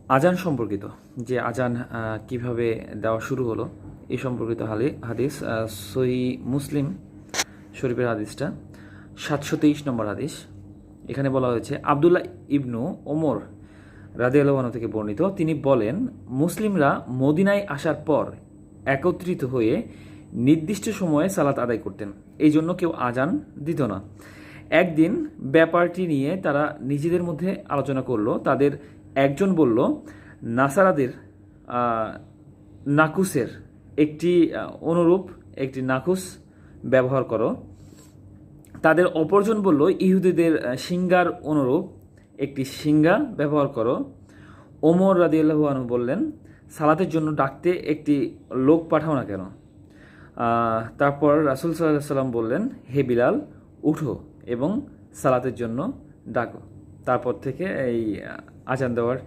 আজান সম্পর্কিত, যে আজান কিভাবে দেওয়া শুরু হলো এই সম্পর্কিত হাদিস, সহি মুসলিম শরীফের হাদিসটা 723 নম্বর হাদিস। এখানে বলা হয়েছে আবদুল্লাহ ইবনু ওমর রাদিয়াল্লাহু আনহু থেকে বর্ণিত, তিনি বলেন, মুসলিমরা মদিনায় আসার পর একত্রিত হয়ে নির্দিষ্ট সময়ে সালাত আদায় করতেন, এই জন্য কেউ আজান দিত না। একদিন ব্যাপারটি নিয়ে তারা নিজেদের মধ্যে আলোচনা করলো। তাদের একজন বলল, নাসারাদের নাকুসের একটি অনুরূপ একটি নাকুস ব্যবহার করো। তাদের অপরজন বলল, ইহুদিদের সিঙ্গার অনুরূপ একটি সিঙ্গা ব্যবহার করো। ওমর রাদিয়াল্লাহু আনহু বললেন, সালাতের জন্য ডাকতে একটি লোক পাঠাও না কেন? তারপর রাসূল সাল্লাল্লাহু আলাইহি সাল্লাম বললেন, হে বিলাল, উঠো এবং সালাতের জন্য ডাকো। তারপর থেকে এই আজান দেওয়ার